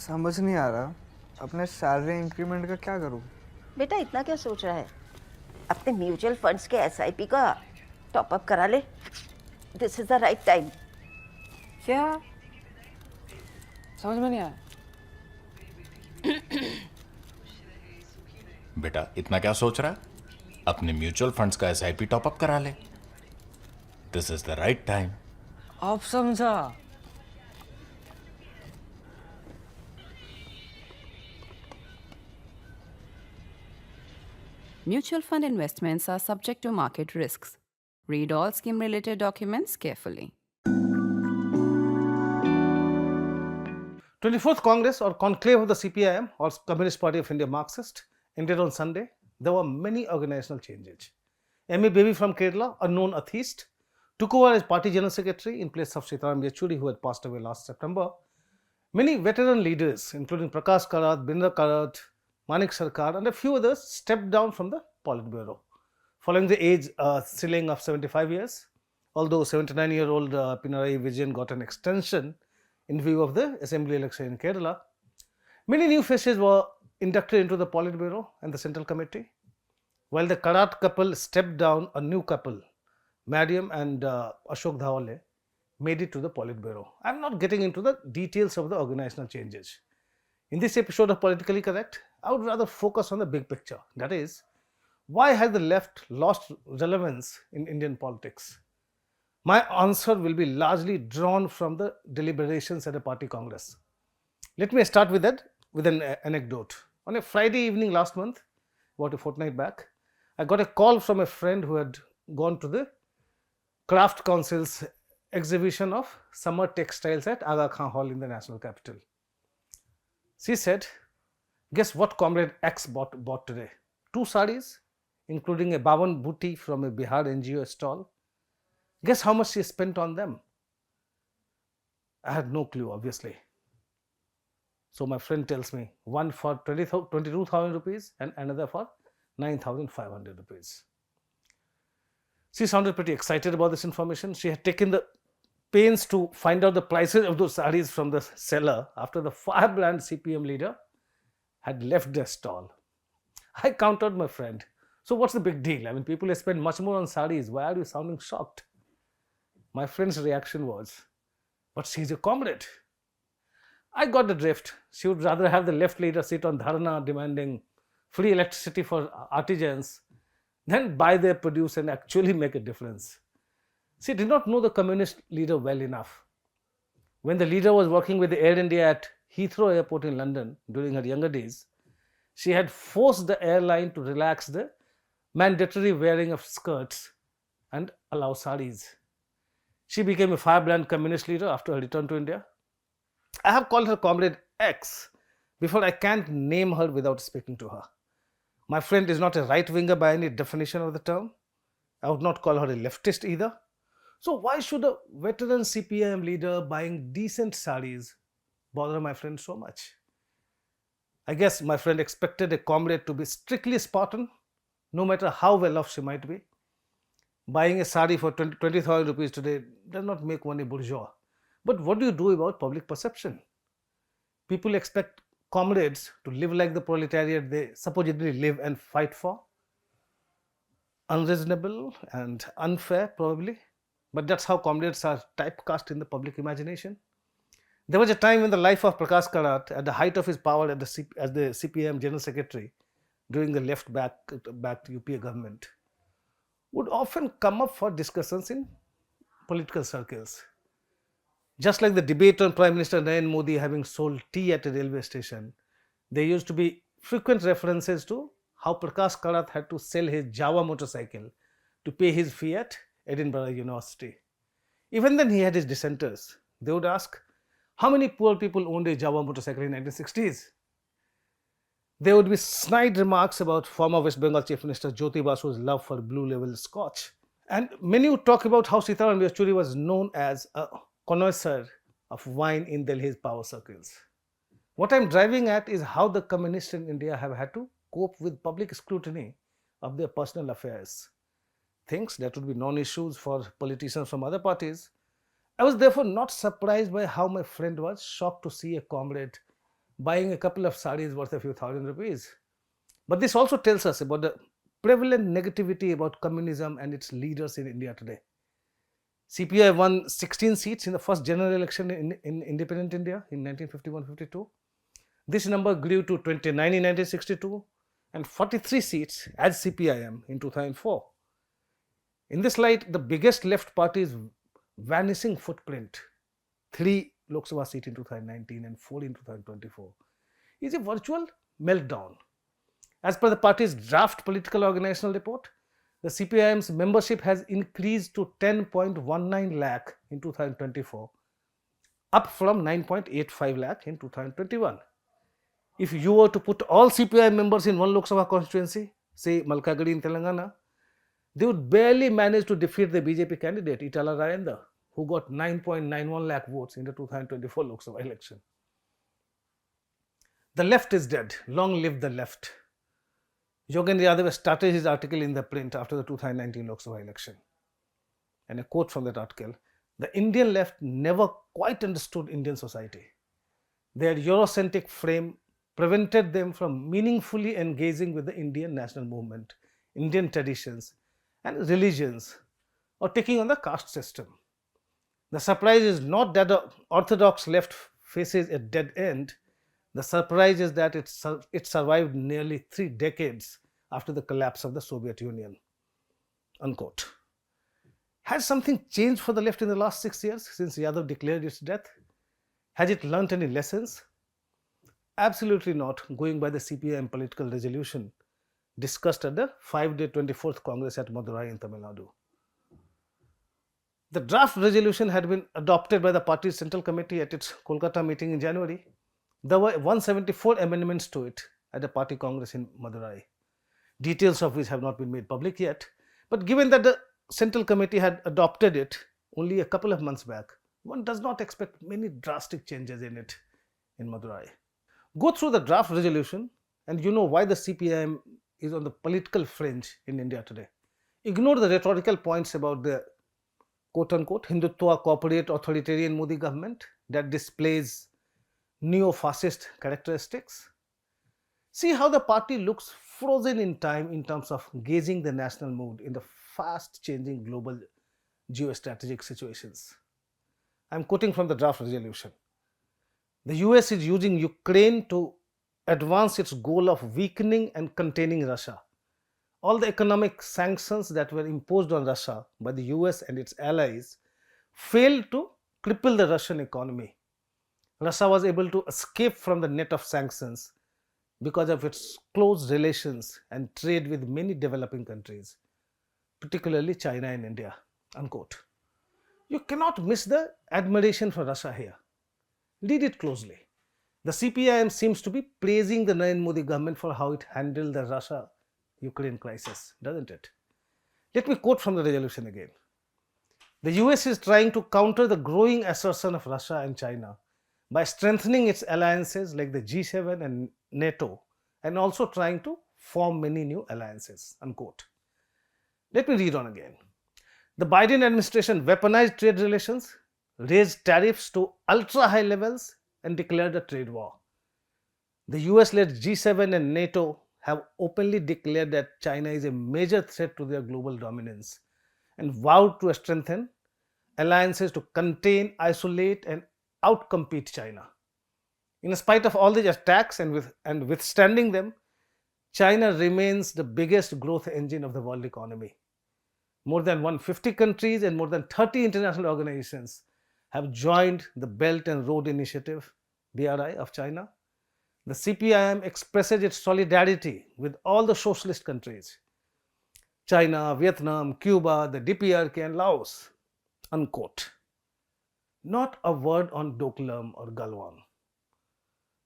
समझ नहीं आ रहा अपने सैलरी इंक्रीमेंट का क्या करूं। बेटा इतना क्या सोच रहा है? अपने म्यूचुअल फंड्स के एसआईपी का टॉप अप करा ले। This is the right time. क्या? समझ में नहीं आया। बेटा इतना क्या सोच रहा है? अपने म्यूचुअल फंड्स का एसआईपी टॉपअप करा ले। This is the right time. आप समझा। Mutual fund investments are subject to market risks. Read all scheme related documents carefully. 24th Congress or Conclave of the CPIM or Communist Party of India Marxist ended on Sunday. There were many organizational changes. M.A. Baby from Kerala, a known atheist, took over as party general secretary in place of Sitaram Yechuri, who had passed away last September. Many veteran leaders, including Prakash Karat, Binder Karat, Manik Sarkar, and a few others, stepped down from the Politburo following the age ceiling of 75 years. Although 79-year-old Pinarayi Vijayan got an extension in view of the assembly election in Kerala, many new faces were inducted into the Politburo and the Central Committee. While the Karat couple stepped down, a new couple, Mariam and Ashok Dhawale, made it to the Politburo. I am not getting into the details of the organizational changes. In this episode of Politically Correct, I would rather focus on the big picture. That is, why has the left lost relevance in Indian politics? My answer will be largely drawn from the deliberations at a party congress. Let me start with an anecdote. On a Friday evening last month, about a fortnight back, I got a call from a friend who had gone to the Craft Council's exhibition of summer textiles at Aga Khan Hall in the national capital. She said, "Guess what Comrade X bought today? 2 sarees, including a Bawan booty from a Bihar NGO stall. Guess how much she spent on them?" I had no clue, obviously. So my friend tells me, one for 22,000 rupees and another for 9,500 rupees. She sounded pretty excited about this information. She had taken the pains to find out the prices of those sarees from the seller after the firebrand CPM leader had left their stall. I countered my friend. So what's the big deal? I mean, people spend much more on sarees. Why are you sounding shocked? My friend's reaction was, "But she's a comrade." I got the drift. She would rather have the left leader sit on dharna demanding free electricity for artisans than buy their produce and actually make a difference. She did not know the communist leader well enough. When the leader was working with the Air India at Heathrow Airport in London during her younger days, she had forced the airline to relax the mandatory wearing of skirts and allow saris. She became a firebrand communist leader after her return to India. I have called her Comrade X before I can't name her without speaking to her. My friend is not a right-winger by any definition of the term. I would not call her a leftist either. So why should a veteran CPIM leader buying decent saris bother my friend so much? I guess my friend expected a comrade to be strictly Spartan, no matter how well off she might be. Buying a sari for 20,000 rupees today does not make one a bourgeois. But what do you do about public perception? People expect comrades to live like the proletariat they supposedly live and fight for. Unreasonable and unfair, probably. But that's how comrades are typecast in the public imagination. There was a time in the life of Prakash Karat, at the height of his power as the CPM General Secretary during the left-backed UPA government, would often come up for discussions in political circles. Just like the debate on Prime Minister Narendra Modi having sold tea at a railway station, there used to be frequent references to how Prakash Karat had to sell his Java motorcycle to pay his fee at Edinburgh University. Even then he had his dissenters. They would ask, how many poor people owned a Java motorcycle in 1960s? There would be snide remarks about former West Bengal Chief Minister Jyoti Basu's love for Blue Label Scotch. And many would talk about how Sitaram Yechuri was known as a connoisseur of wine in Delhi's power circles. What I'm driving at is how the communists in India have had to cope with public scrutiny of their personal affairs. Things that would be non-issues for politicians from other parties. I was therefore not surprised by how my friend was shocked to see a comrade buying a couple of sarees worth a few thousand rupees. But this also tells us about the prevalent negativity about communism and its leaders in India today. CPI won 16 seats in the first general election in independent India in 1951-52. This number grew to 29 in 1962 and 43 seats as CPIM in 2004. In this light, the biggest left party's vanishing footprint, 3 Lok Sabha seats in 2019 and 4 in 2024, is a virtual meltdown. As per the party's draft political organizational report, the CPIM's membership has increased to 10.19 lakh in 2024, up from 9.85 lakh in 2021. If you were to put all CPI members in one Lok Sabha constituency, say Malkajgiri in Telangana, they would barely manage to defeat the BJP candidate Etela Rajender, who got 9.91 lakh votes in the 2024 Lok Sabha election. The left is dead. Long live the left. Yogendra Yadav started his article in ThePrint after the 2019 Lok Sabha election. And a quote from that article: "The Indian left never quite understood Indian society. Their Eurocentric frame prevented them from meaningfully engaging with the Indian national movement, Indian traditions and religions, or taking on the caste system. The surprise is not that the orthodox left faces a dead end. The surprise is that it survived nearly 3 decades after the collapse of the Soviet Union." Unquote. Has something changed for the left in the last 6 years since Yadav declared its death? Has it learnt any lessons? Absolutely not, going by the CPIM political resolution discussed at the 5-day 24th Congress at Madurai in Tamil Nadu. The draft resolution had been adopted by the party's Central Committee at its Kolkata meeting in January. There were 174 amendments to it at the party Congress in Madurai, details of which have not been made public yet. But given that the Central Committee had adopted it only a couple of months back, one does not expect many drastic changes in it in Madurai. Go through the draft resolution and you know why the CPIM is on the political fringe in India today. Ignore the rhetorical points about the quote-unquote Hindutva corporate authoritarian Modi government that displays neo-fascist characteristics. See how the party looks frozen in time in terms of gauging the national mood in the fast-changing global geostrategic situations. I am quoting from the draft resolution. The US is using Ukraine to advance its goal of weakening and containing Russia. All the economic sanctions that were imposed on Russia by the US and its allies failed to cripple the Russian economy. Russia was able to escape from the net of sanctions because of its close relations and trade with many developing countries, particularly China and India." Unquote. You cannot miss the admiration for Russia here. Read it closely. The CPIM seems to be praising the Narendra Modi government for how it handled the Russia-Ukraine crisis, doesn't it? Let me quote from the resolution again. "The US is trying to counter the growing assertion of Russia and China by strengthening its alliances like the G7 and NATO, and also trying to form many new alliances." Unquote. Let me read on again. "The Biden administration weaponized trade relations, raised tariffs to ultra-high levels, and declared a trade war. The US-led G7 and NATO have openly declared that China is a major threat to their global dominance and vowed to strengthen alliances to contain, isolate, and outcompete China. In spite of all these attacks and withstanding them, China remains the biggest growth engine of the world economy. More than 150 countries and more than 30 international organizations have joined the Belt and Road Initiative, BRI, of China. The CPIM expresses its solidarity with all the socialist countries, China, Vietnam, Cuba, the DPRK and Laos." Unquote. Not a word on Doklam or Galwan.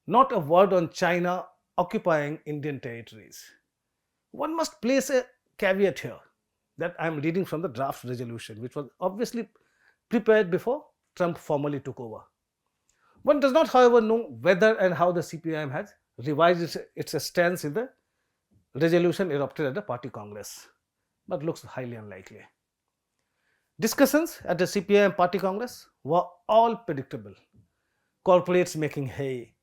Not a word on China occupying Indian territories. One must place a caveat here that I am reading from the draft resolution, which was obviously prepared before Trump formally took over. One does not, however, know whether and how the CPIM has revised its stance in the resolution adopted at the party Congress, but looks highly unlikely. Discussions at the CPIM party Congress were all predictable. Corporates making hay,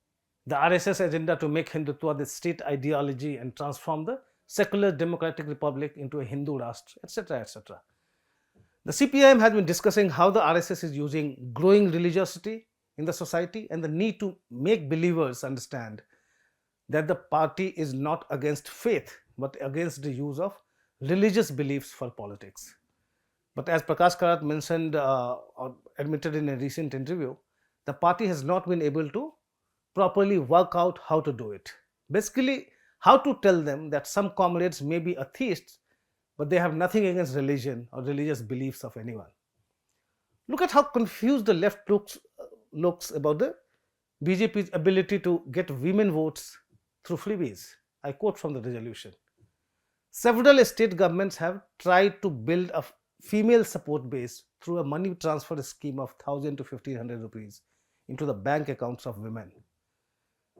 the RSS agenda to make Hindutva the state ideology and transform the secular democratic republic into a Hindu Rashtra, etc., etc. The CPIM has been discussing how the RSS is using growing religiosity in the society and the need to make believers understand that the party is not against faith but against the use of religious beliefs for politics. But as Prakash Karat mentioned or admitted in a recent interview, the party has not been able to properly work out how to do it. Basically, how to tell them that some comrades may be atheists, but they have nothing against religion or religious beliefs of anyone. Look at how confused the left looks about the BJP's ability to get women votes through freebies. I quote from the resolution. Several state governments have tried to build a female support base through a money transfer scheme of 1,000 to 1,500 rupees into the bank accounts of women.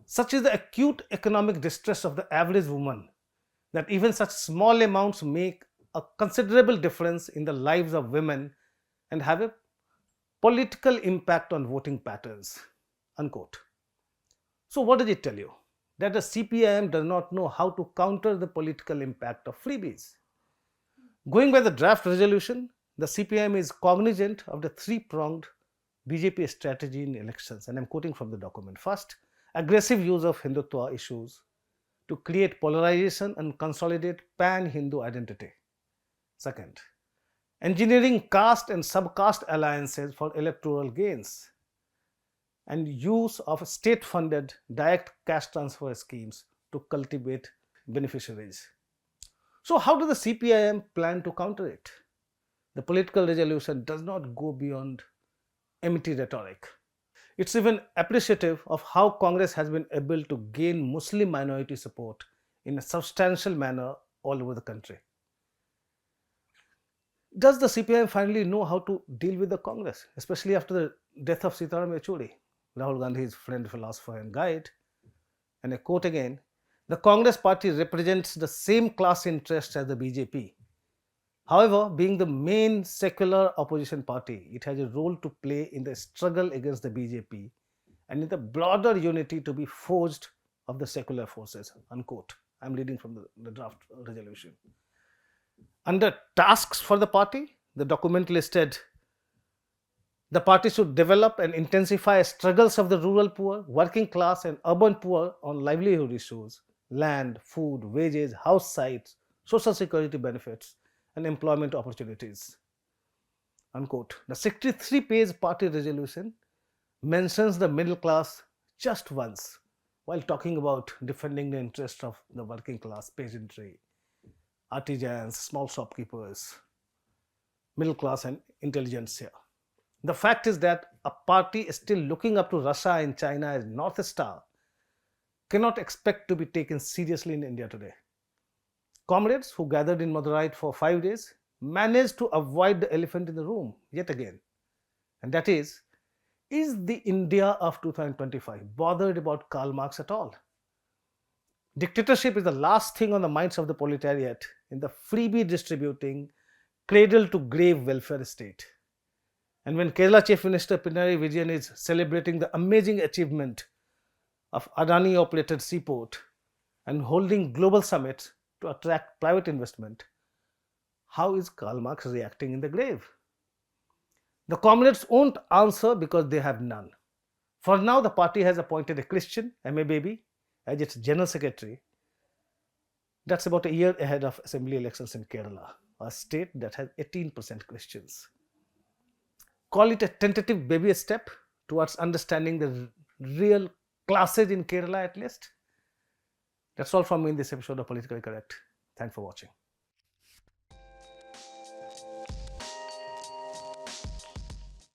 Such is the acute economic distress of the average woman that even such small amounts make a considerable difference in the lives of women and have a political impact on voting patterns. Unquote. So what does it tell you? That the CPIM does not know how to counter the political impact of freebies. Going by the draft resolution, the CPIM is cognizant of the three-pronged BJP strategy in elections, and I am quoting from the document. First, aggressive use of Hindutva issues to create polarization and consolidate pan-Hindu identity. Second, engineering caste and sub-caste alliances for electoral gains and use of state-funded direct cash transfer schemes to cultivate beneficiaries. So how does the CPIM plan to counter it? The political resolution does not go beyond empty rhetoric. It's even appreciative of how Congress has been able to gain Muslim minority support in a substantial manner all over the country. Does the CPIM finally know how to deal with the Congress, especially after the death of Sitaram Yechury, Rahul Gandhi's friend, philosopher and guide? And I quote again, the Congress party represents the same class interests as the BJP. However, being the main secular opposition party, it has a role to play in the struggle against the BJP and in the broader unity to be forged of the secular forces. Unquote. I'm reading from the draft resolution. Under tasks for the party, the document listed the party should develop and intensify struggles of the rural poor, working class and urban poor on livelihood issues, land, food, wages, house sites, social security benefits, and employment opportunities. Unquote. The 63-page party resolution mentions the middle class just once while talking about defending the interests of the working class, peasantry, artisans, small shopkeepers, middle class and intelligentsia. The fact is that a party still looking up to Russia and China as North Star cannot expect to be taken seriously in India today. Comrades who gathered in Madurai for 5 days managed to avoid the elephant in the room yet again. And that is the India of 2025 bothered about Karl Marx at all? Dictatorship is the last thing on the minds of the proletariat in the freebie distributing, cradle to grave welfare state. And when Kerala Chief Minister Pinarayi Vijayan is celebrating the amazing achievement of Adani operated seaport and holding global summits to attract private investment, how is Karl Marx reacting in the grave? The Comrades won't answer because they have none. For now, the party has appointed a Christian, MA Baby, as its General Secretary. That's about a year ahead of assembly elections in Kerala, a state that has 18% Christians. Call it a tentative baby step towards understanding the real classes in Kerala at least. That's all from me in this episode of Politically Correct. Thanks for watching.